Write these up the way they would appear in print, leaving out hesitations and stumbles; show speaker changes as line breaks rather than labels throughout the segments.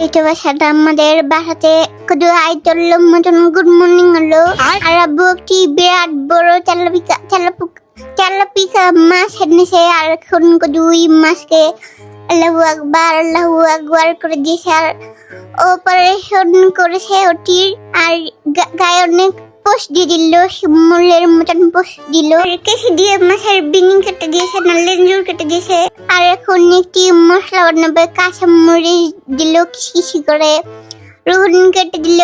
এটা বাসাটা আমাদের বাসাতে কত আইতল্য মতন গুড মর্নিং হলো। আর আব্বু একটি বিরাট বড় তেলাপিকা মাছ এনেছে। আর এখন দুই মাছকে আল্লাহু আকবার করে দিয়েছে। আর অপারেশন করেছে ওটির। আর গায়ে অনেক পোস্ট দিয়ে দিল, শিমুলের মতন পোস্ট দিল। কেসি দিয়ে মাছের বিনি কেটে দিয়েছে, না লেঞ্জুর কেটে দিয়েছে। আর এখন একটি মশলা বানাবে, কাঁচা মরিচ দিল কিসি করে, রসুন কেটে দিল,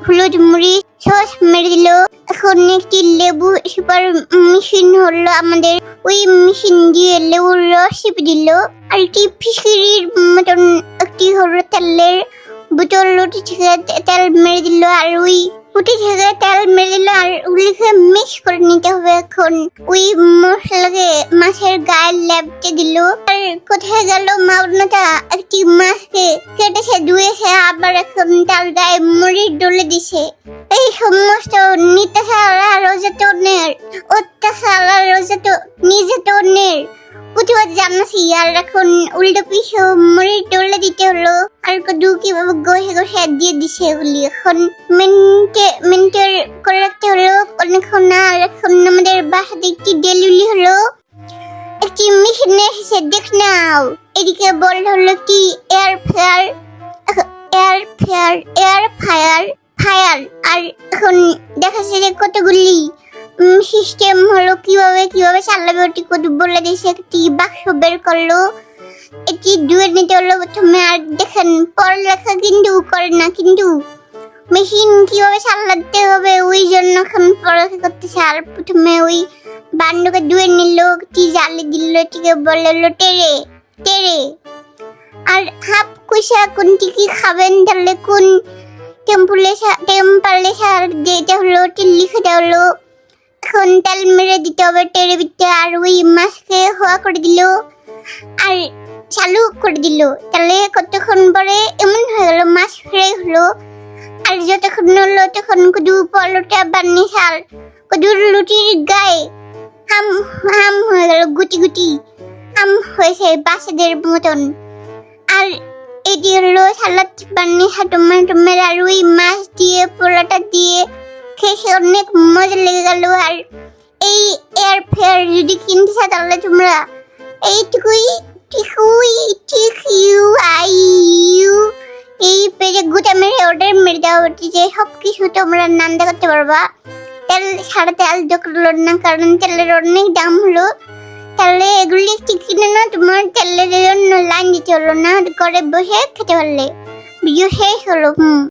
হলুদ মরিচ সস মেরে দিল। এখন একটি লেবু সুপার মেশিন হলো আমাদের, ওই মেশিন দিয়ে লেবুর রস চেপে দিল। আর একটি ফিশিরির মতন একটি হলো তেলের বোতল, ওটি থেকে তেল মেরে দিল। আর ওই উঠে থেকে তেল মেরে দিল। আর ওগুলিকে মিক্স করে নিতে হবে। এখন ওই মশলাকে মাছের গায়ে লেপটে দিল। আর কোথায় গেল মাওনাটা? একটি মাছকে কেটেছে, ধুয়েছে, আবার এখন তার গায়ে মরিচ ডলে দিছে। এই সমস্ত নির্যাতনের প্রতিবাদ জানাচ্ছি। আর এখন উল্টো পিছু মরিচ ডলে দিতে হলো। আর কদু কিভাবে ঘষে দিয়ে দিছে ওগুলি এখন মেনটেন করে রাখতে হলো অনেকক্ষণ। আর এখন আমাদের বাসাতে একটি ডেলিভারি হলো, একটি মেশিন এসেছে, দেখ নাও। এদিকে বল হলো একটি এয়ার ফায়ার। আর এখন দেখাচ্ছে যে কতগুলি সিস্টেম হলো, কিভাবে চালাবে ওটি কত বলে দিয়েছে। একটি বাক্স বের করলো, এটি ধুয়ে নিতে হলো প্রথমে। আর দেখেন পড়ালেখা কিন্তু করে না, কিন্তু মেশিন কিভাবে চালাতে হবে ওই জন্য এখন পড়ালেখা করতেছে। আর প্রথমে ওই বান্ডকে ধুয়ে নিল, কি জ্বালে দিল, এটিকে বলে হলো টেরে। আর হাফ কুইসা কোনটি কি খাবেন, তাহলে কোন টেম্পারেচার দিতে হলো, ওটি লিখে দেওয়া হলো। এখন তেল মেরে দিতে হবে টেরে ভিতরে। আর ওই মাছকে হওয়া করে দিল আর চালু করে দিল। তাহলে কতক্ষণ পরে এমন হয়ে গেল, মাছ ফ্রাই হলো। আর যতক্ষণ হলো তখন কদু পরোটা বানিয়েছে। আর কদুর লুটির গায়ে হাম হয়ে গেল, গুটি হাম হয়েছে বাচ্চাদের মতন। আর এটি হলো সালাদ বানিয়েছে টমেটো মেরে। আর ওই মাছ দিয়ে পরোটা দিয়ে খেয়ে অনেক মজা লেগে গেল। আর এই এয়ার ফেয়ার যদি কিনতে চাও তাহলে তোমরা এইটুকুই এই পেজে গুটা মেরে অর্ডার মেরে দেওয়া যে সব কিছু তোমরা নান্দা করতে পারবা। তেল সারা তেল দরকার না, কারণ তেলের অনেক দাম হলো। তাহলে এগুলি একটু কিনে না, তোমার তেলের জন্য লাইন দিতে হলো না, ঘরে বসে খেতে পারলে। ভিডিও শেষ হলো।